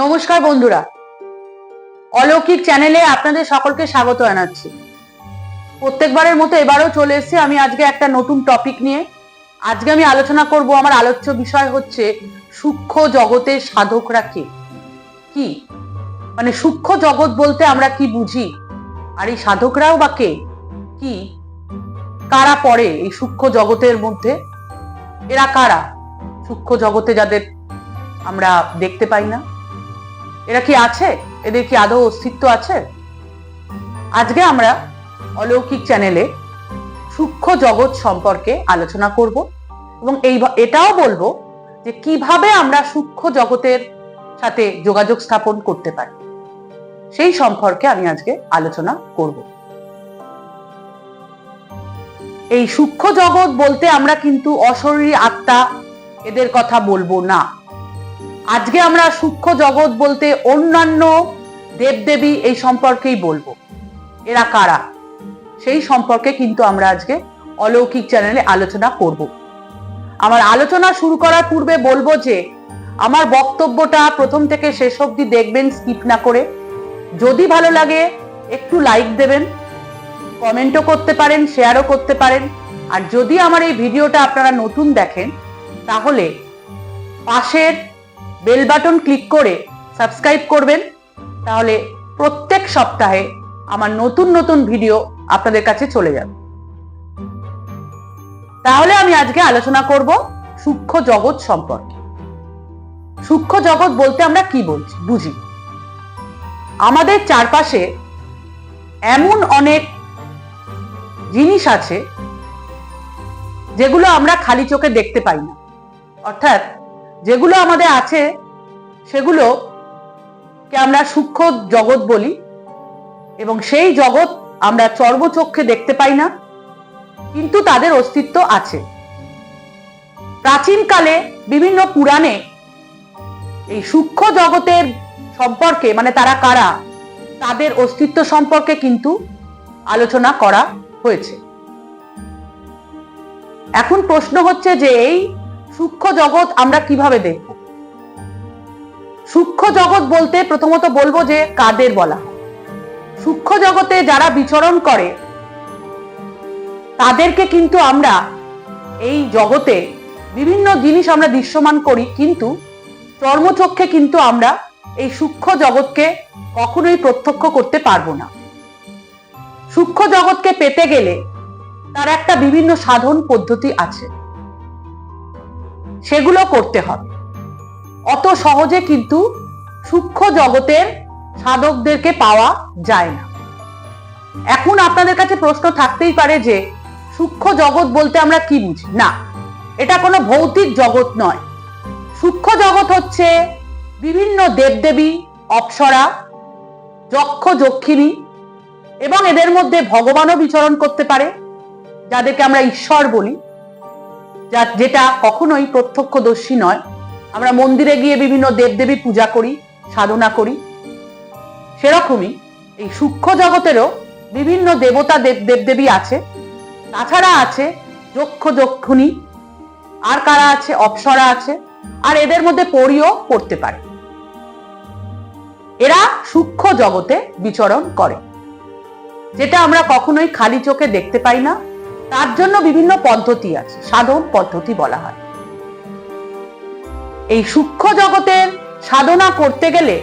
নমস্কার বন্ধুরা, অলৌকিক চ্যানেলে আপনাদের সকলকে স্বাগত জানাচ্ছি। প্রত্যেকবারের মতো এবারও চলে এসেছি আমি আজকে একটা নতুন টপিক নিয়ে। আজকে আমি আলোচনা করব, আমার আলোচ্য বিষয় হচ্ছে সূক্ষ্ম জগতের সাধকরা কে, কি মানে সূক্ষ্ম জগৎ বলতে আমরা কি বুঝি, আর এই সাধকরাও বা কে, কি কারা পড়ে এই সূক্ষ্ম জগতের মধ্যে, এরা কারা সূক্ষ্ম জগতে যাদের আমরা দেখতে পাই না, এরা কি আছে, এদের কি আদৌ অস্তিত্ব আছে? আজকে আমরা অলৌকিক চ্যানেলে সূক্ষ্ম জগৎ সম্পর্কে আলোচনা করব এবং এটাও বলবো যে কিভাবে আমরা সূক্ষ্ম জগতের সাথে যোগাযোগ স্থাপন করতে পারি, সেই সম্পর্কে আমি আজকে আলোচনা করব। এই সূক্ষ্ম জগৎ বলতে আমরা কিন্তু অশরীরী আত্মা এদের কথা বলবো না। আজকে আমরা সূক্ষ্ম জগৎ বলতে অন্যান্য দেবদেবী এই সম্পর্কেই বলবো। এরা কারা সেই সম্পর্কে কিন্তু আমরা আজকে অলৌকিক চ্যানেলে আলোচনা করব। আমার আলোচনা শুরু করার পূর্বে বলবো যে আমার বক্তব্যটা প্রথম থেকে শেষ অবধি দেখবেন, স্কিপ না করে। যদি ভালো লাগে একটু লাইক দেবেন, কমেন্টও করতে পারেন, শেয়ারও করতে পারেন। আর যদি আমার এই ভিডিওটা আপনারা নতুন দেখেন তাহলে পাশের বেল বাটন ক্লিক করে সাবস্ক্রাইব করবেন, তাহলে প্রত্যেক সপ্তাহে আমার নতুন নতুন ভিডিও আপনাদের কাছে চলে যাবে। তাহলে আমি আজকে আলোচনা করব সূক্ষ্ম জগৎ সম্পর্কে। সূক্ষ্ম জগৎ বলতে আমরা কি বুঝি। আমাদের চারপাশে এমন অনেক জিনিস আছে যেগুলো আমরা খালি চোখে দেখতে পাই না, অর্থাৎ যেগুলো আমাদের আছে সেগুলোকে আমরা সূক্ষ্ম জগৎ বলি, এবং সেই জগৎ আমরা চর্মচক্ষে দেখতে পাই না, কিন্তু তাদের অস্তিত্ব আছে। প্রাচীনকালে বিভিন্ন পুরাণে এই সূক্ষ্ম জগতের সম্পর্কে, মানে তারা কারা, তাদের অস্তিত্ব সম্পর্কে কিন্তু আলোচনা করা হয়েছে। এখন প্রশ্ন হচ্ছে যে এই সূক্ষ্ম জগৎ আমরা কিভাবে দেখব। সূক্ষ্ম জগৎ বলতে প্রথমত বলবো যে কাদের বলা হয়। সূক্ষ্ম জগতে যারা বিচরণ করে তাদেরকে কিন্তু আমরা এই জগতে বিভিন্ন জিনিস আমরা দৃশ্যমান করি, কিন্তু চর্মচক্ষে কিন্তু আমরা এই সূক্ষ্ম জগৎকে কখনোই প্রত্যক্ষ করতে পারবো না। সূক্ষ্ম জগৎকে পেতে গেলে তার একটা বিভিন্ন সাধন পদ্ধতি আছে, সেগুলো করতে হবে। অত সহজে কিন্তু সূক্ষ্ম জগতের সাধকদেরকে পাওয়া যায় না। এখন আপনাদের কাছে প্রশ্ন থাকতেই পারে যে সূক্ষ্ম জগৎ বলতে আমরা কি বুঝি। না, এটা কোনো ভৌতিক জগৎ নয়। সূক্ষ্ম জগৎ হচ্ছে বিভিন্ন দেবদেবী, অপ্সরা, যক্ষ, যক্ষিণী, এবং এদের মধ্যে ভগবানও বিচরণ করতে পারে, যাদেরকে আমরা ঈশ্বর বলি, যেটা কখনোই প্রত্যক্ষদর্শী নয়। আমরা মন্দিরে গিয়ে বিভিন্ন দেবদেবী পূজা করি, সাধনা করি, সেরকমই এই সূক্ষ্ম জগতেরও বিভিন্ন দেবতা দেবদেবী আছে। তাছাড়া আছে যক্ষ, যক্ষিণী, আর কারা আছে, অপ্সরা আছে, আর এদের মধ্যে পরিও পড়তে পারে। এরা সূক্ষ্ম জগতে বিচরণ করে, যেটা আমরা কখনোই খালি চোখে দেখতে পাই না। তার জন্য বিভিন্ন পদ্ধতি আছে, সাধন পদ্ধতি বলা হয়। এই সূক্ষ্ম জগতের সাধনা করতে গেলে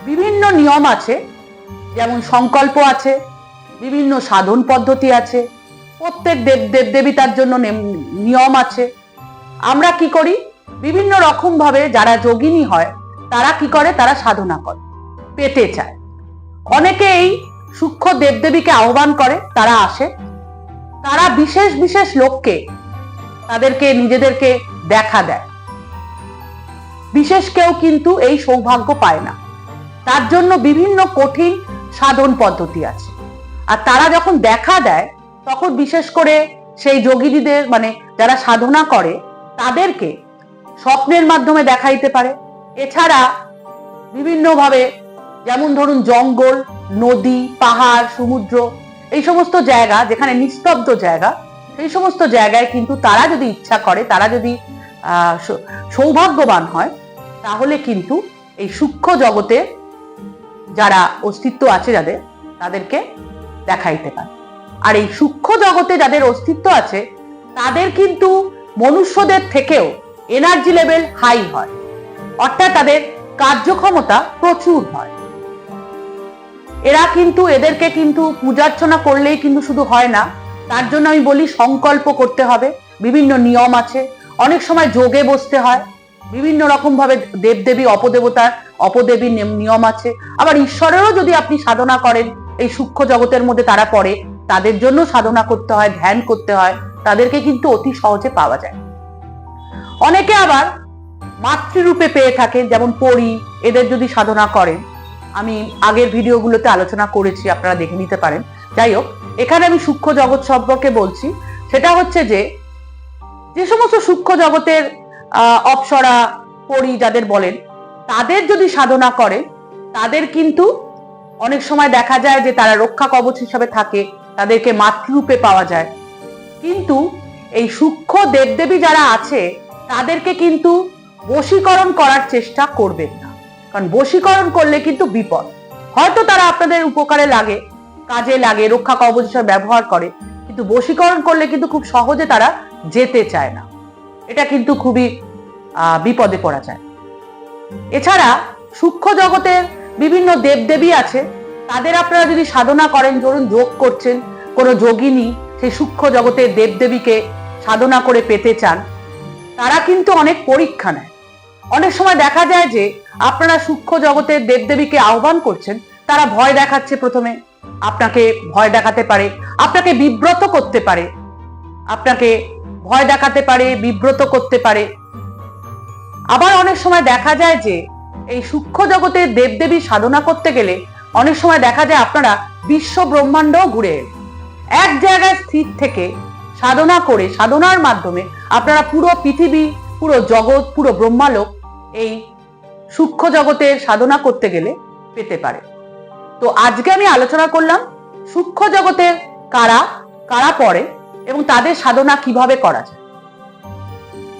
বিভিন্ন নিয়ম আছে, যেমন সংকল্প আছে, বিভিন্ন সাধন পদ্ধতি আছে, প্রত্যেক দেবদেবী তার জন্য নিয়ম আছে। আমরা কি করি, বিভিন্ন রকম ভাবে যারা যোগিনী হয় তারা কি করে, তারা সাধনা করে, পেতে চায়। অনেকে এই সূক্ষ্ম দেবদেবীকে আহ্বান করে, তারা আসে, তারা বিশেষ বিশেষ লোককে তাদেরকে নিজেদেরকে দেখা দেয়। বিশেষ কেউ কিন্তু এই সৌভাগ্য পায় না, তার জন্য বিভিন্ন কঠিন সাধন পদ্ধতি আছে। আর তারা যখন দেখা দেয় তখন বিশেষ করে সেই যোগিনীদের, মানে যারা সাধনা করে, তাদেরকে স্বপ্নের মাধ্যমে দেখাইতে পারে। এছাড়া বিভিন্নভাবে, যেমন ধরুন জঙ্গল, নদী, পাহাড়, সমুদ্র, এই সমস্ত জায়গা যেখানে নিস্তব্ধ জায়গা, সেই সমস্ত জায়গায় কিন্তু তারা যদি ইচ্ছা করে, তারা যদি সৌভাগ্যবান হয়, তাহলে কিন্তু এই সূক্ষ্ম জগতে যারা অস্তিত্ব আছে যাদের, তাদেরকে দেখাইতে পারে। আর এই সূক্ষ্ম জগতে যাদের অস্তিত্ব আছে তাদের কিন্তু মনুষ্যদের থেকেও এনার্জি লেভেল হাই হয়, অর্থাৎ তাদের কার্যক্ষমতা প্রচুর হয়। এদেরকে কিন্তু পূজার্চনা করলেই কিন্তু শুধু হয় না, তার জন্য আমি বলি সংকল্প করতে হবে, বিভিন্ন নিয়ম আছে, অনেক সময় যোগে বসতে হয়, বিভিন্ন রকম ভাবে দেবদেবী অপদেবীর নিয়ম আছে। আবার ঈশ্বরেরও যদি আপনি সাধনা করেন, এই সূক্ষ্ম জগতের মধ্যে তারা পড়ে, তাদের জন্য সাধনা করতে হয়, ধ্যান করতে হয়, তাদেরকে কিন্তু অতি সহজে পাওয়া যায়। অনেকে আবার মাতৃরূপে পেয়ে থাকেন, যেমন পরী, এদের যদি সাধনা করেন, আমি আগের ভিডিওগুলোতে আলোচনা করেছি, আপনারা দেখে নিতে পারেন। যাই হোক, এখানে আমি সূক্ষ্ম জগৎ সম্পর্কে বলছি। সেটা হচ্ছে যে সমস্ত সূক্ষ্ম জগতের অপ্সরা, পরী যাদের বলেন, তাদের যদি সাধনা করে, তাদের কিন্তু অনেক সময় দেখা যায় যে তারা রক্ষা কবচ হিসাবে থাকে, তাদেরকে মাতৃরূপে পাওয়া যায়। কিন্তু এই সূক্ষ্ম দেবদেবী যারা আছে তাদেরকে কিন্তু বশীকরণ করার চেষ্টা করবেন না, কারণ বশীকরণ করলে কিন্তু বিপদ। হয়তো তারা আপনাদের উপকারে লাগে, কাজে লাগে, রক্ষা কবচ হিসেবে ব্যবহার করে, কিন্তু বশীকরণ করলে কিন্তু খুব সহজে তারা যেতে চায় না। এটা কিন্তু খুবই বিপদে পড়া যায়। এছাড়া সূক্ষ্ম জগতের বিভিন্ন দেবদেবী আছে, তাদের আপনারা যদি সাধনা করেন, ধরুন যোগ করছেন, কোনো যোগিনী সেই সূক্ষ্ম জগতের দেবদেবীকে সাধনা করে পেতে চান, তারা কিন্তু অনেক পরীক্ষা নেয়। অনেক সময় দেখা যায় যে আপনারা সূক্ষ্ম জগতের দেবদেবীকে আহ্বান করছেন, তারা ভয় দেখাচ্ছে, প্রথমে আপনাকে ভয় দেখাতে পারে, আপনাকে বিব্রত করতে পারে, আপনাকে ভয় দেখাতে পারে, বিব্রত করতে পারে। আবার অনেক সময় দেখা যায় যে এই সূক্ষ্ম জগতের দেবদেবী সাধনা করতে গেলে অনেক সময় দেখা যায় আপনারা বিশ্ব ব্রহ্মাণ্ড ঘুরে এলেন। এক জায়গায় স্থির থেকে সাধনা করে, সাধনার মাধ্যমে আপনারা পুরো পৃথিবী, পুরো জগৎ, পুরো ব্রহ্মালোক এই সূক্ষ্ম জগতের সাধনা করতে গেলে পেতে পারে। তো আজকে আমি আলোচনা করলাম সূক্ষ্ম জগতের কারা কারা পড়ে এবং তাদের সাধনা কিভাবে করা যায়।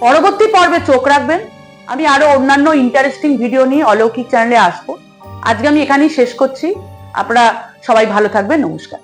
পরবর্তী পর্বে চোখ রাখবেন, আমি আরো অন্যান্য ইন্টারেস্টিং ভিডিও নিয়ে অলৌকিক চ্যানেলে আসবো। আজকে আমি এখানেই শেষ করছি। আপনারা সবাই ভালো থাকবেন। নমস্কার।